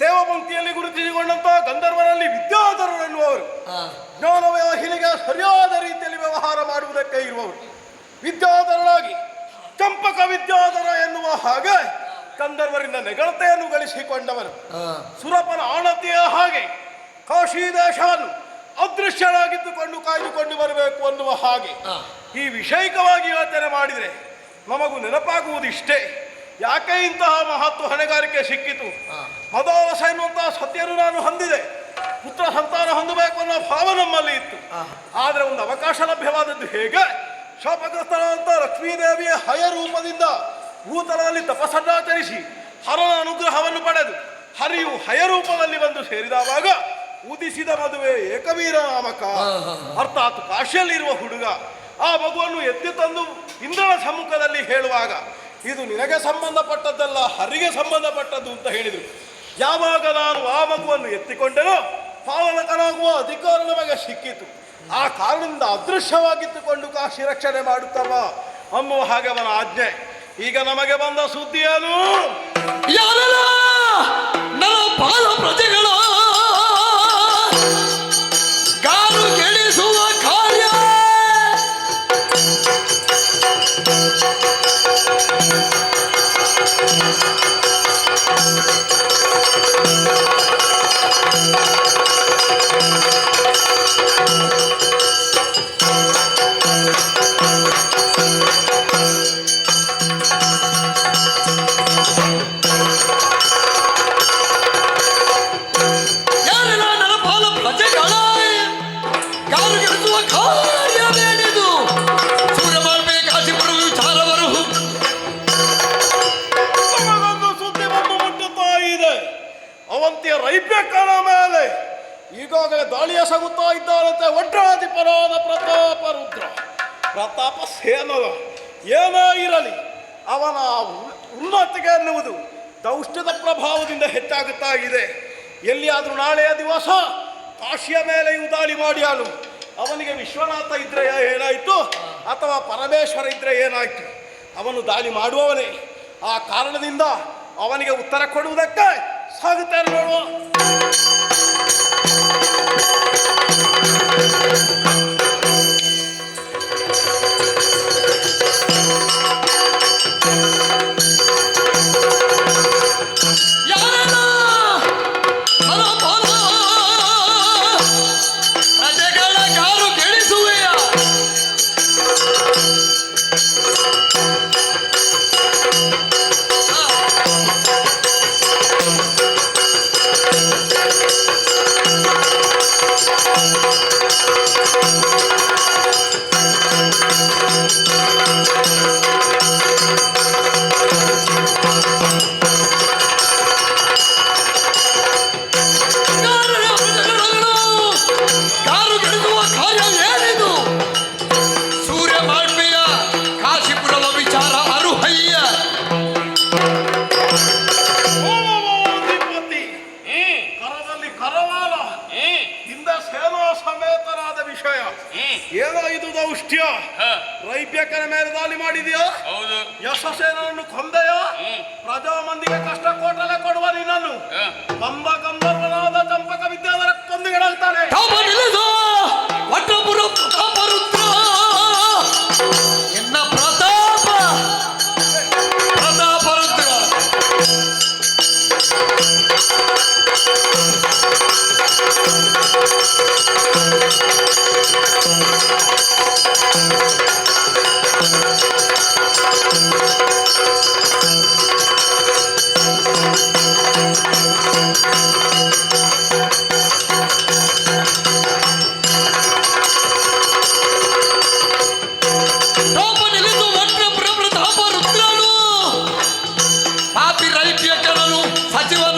ದೇವಪಂಕ್ತಿಯಲ್ಲಿ ಗುರುತಿಸಿಕೊಂಡಂತಹ ಗಂಧರ್ವರಲ್ಲಿ ವಿದ್ಯಾಧರರು ಎನ್ನುವರು ಜ್ಞಾನ ವ್ಯವಹಿನಿಗೆ ಸರಿಯಾದ ರೀತಿಯಲ್ಲಿ ವ್ಯವಹಾರ ಮಾಡುವುದಕ್ಕೆ ಇರುವವರು. ವಿದ್ಯಾಧರನಾಗಿ ಚಂಪಕ ವಿದ್ಯಾಧರ ಎನ್ನುವ ಹಾಗೆ ಗಂಧರ್ವರಿಂದ ನೆಗಳತೆಯನ್ನು ಗಳಿಸಿಕೊಂಡವರು. ಸುರಪನ ಆಣತಿಯ ಹಾಗೆ ಕಾಶಿ ದೇಶವನ್ನು ಅದೃಶ್ಯನಾಗಿದ್ದುಕೊಂಡು ಕಾಯ್ದುಕೊಂಡು ಬರಬೇಕು ಅನ್ನುವ ಹಾಗೆ ಈ ವಿಷಯಿಕವಾಗಿ ಯೋಚನೆ ಮಾಡಿದರೆ ನಮಗೂ ನೆನಪಾಗುವುದಿಷ್ಟೇ. ಯಾಕೆ ಇಂತಹ ಮಹತ್ವ ಹೊಣೆಗಾರಿಕೆ ಸಿಕ್ಕಿತು? ಮದೋವಸ ಎನ್ನುವಂತಹ ಸತ್ಯನು ನಾನು ಹೊಂದಿದೆ, ಪುತ್ರ ಸಂತಾನ ಹೊಂದಬೇಕು ಅನ್ನೋ ಭಾವ ನಮ್ಮಲ್ಲಿ ಇತ್ತು. ಆದರೆ ಒಂದು ಅವಕಾಶ ಲಭ್ಯವಾದದ್ದು ಹೇಗೆ? ಶಾಪಗ್ರಸ್ತರಾದಂಥ ಲಕ್ಷ್ಮೀದೇವಿಯ ಹಯ ರೂಪದಿಂದ ಭೂತಲದಲ್ಲಿ ತಪಸ್ಸನ್ನಾಚರಿಸಿ ಹರನ ಅನುಗ್ರಹವನ್ನು ಪಡೆದು ಹರಿಯು ಹಯ ರೂಪದಲ್ಲಿ ಬಂದು ಸೇರಿದವಾಗ ಉದಿಸಿದ ಮದುವೆ ಏಕವೀರ ನಾಮಕ, ಅರ್ಥಾತ್ ಕಾಶಿಯಲ್ಲಿರುವ ಹುಡುಗ ಆ ಮಗುವನ್ನು ಎತ್ತಿ ತಂದು ಇಂದ್ರನ ಸಮ್ಮುಖದಲ್ಲಿ ಹೇಳುವಾಗ ಇದು ನಿನಗೆ ಸಂಬಂಧಪಟ್ಟದ್ದಲ್ಲ, ಹರಿಗೆ ಸಂಬಂಧಪಟ್ಟದ್ದು ಅಂತ ಹೇಳಿದರು. ಯಾವಾಗ ನಾನು ಆ ಮಗುವನ್ನು ಎತ್ತಿಕೊಂಡೆನೋ ಪಾಲಕನಾಗುವ ಅಧಿಕಾರ ನಮಗೆ ಸಿಕ್ಕಿತು. ಆ ಕಾರಣದಿಂದ ಅದೃಶ್ಯವಾಗಿದ್ದುಕೊಂಡು ಕಾಶಿ ರಕ್ಷಣೆ ಮಾಡುತ್ತವ ಅನ್ನುವ ಹಾಗೆ ಅವನ ಆಜ್ಞೆ. ಈಗ ನಮಗೆ ಬಂದ ಸುದ್ದಿಯೇನು? ಪ್ರಜೆಗಳು ಗಾರು ಗೆಳಿಸುವ ಕಾರ್ಯ ರೈಪ್ಯಕ್ಕನ ಮೇಲೆ ಈಗಾಗಲೇ ದಾಳಿಯ ಸಾಗುತ್ತಾ ಇದ್ದಾರಂತೆ ವಡ್ರಾಧಿಪರಾದ ಪ್ರತಾಪ ರುದ್ರ. ಪ್ರತಾಪ ಸೇನದ ಏನೋ ಇರಲಿ, ಅವನ ಉನ್ನತಿಗೆ ಎನ್ನುವುದು ದೌಷ್ಟ್ಯದ ಪ್ರಭಾವದಿಂದ ಹೆಚ್ಚಾಗುತ್ತಾ ಇದೆ. ಎಲ್ಲಿಯಾದರೂ ನಾಳೆಯ ದಿವಸ ಕಾಶಿಯ ಮೇಲೆಯೂ ದಾಳಿ ಮಾಡಿಯಾನು ಅವನಿಗೆ ವಿಶ್ವನಾಥ ಇದ್ರೆ ಏನಾಯಿತು ಅಥವಾ ಪರಮೇಶ್ವರ ಇದ್ರೆ ಏನಾಯಿತು, ಅವನು ದಾಳಿ ಮಾಡುವವನೇ. ಆ ಕಾರಣದಿಂದ ಅವನಿಗೆ ಉತ್ತರ ಕೊಡುವುದಕ್ಕೆ ಸಾಗುತ್ತಾರೆ ನೋಡುವ. ಕಾರು ಗೆಲ್ಲಿಸುವ ಕಾರ್ಯ ಏನಿದು? ಸೂರ್ಯ ಮಾಳ್ಪೆಯ ಕಾಶಿಪುರದ ವಿಚಾರ ಅರುಹಯ್ಯ. ಅಧಿಪತಿ ಕರದಲ್ಲಿ ಕರವಾಲ ಹಿಂದೆ ಸೇನಾ ಸಮೇತರಾದ ವಿಷಯ ಏನೋ ಇದು ದೌಷ್ಟ್ಯ. ರೈಬ್ಯಕರ ಮೇಲೆ ದಾಳಿ ಮಾಡಿದ್ಯಾ? ಯಶಸ್ಸೇನನ್ನು ಕೊಂದೆಯಾ? ಪ್ರಜಾಮಂದಿಗೆ ಕಷ್ಟ ಕೊಟ್ಟಲೆ ಕೊಡುವ ನಿನ್ನನ್ನು ಕಂಬ ಗಂಧರ್ವನಾದ ಚಂಪಕ ವಿದ್ಯಾಧರ ಕೊಂದಿಗಳಾಗ್ತಾನೆ. ವಟಪುರ ಪ್ರತಾಪರುದ್ರ ಎನ್ನ ಪ್ರತಾಪರುದ್ರ ಪ್ರತಾಪರುದ್ರನು ಪಾಪಿ ರೈಪ್ಯಕರನು ಸಚಿವನ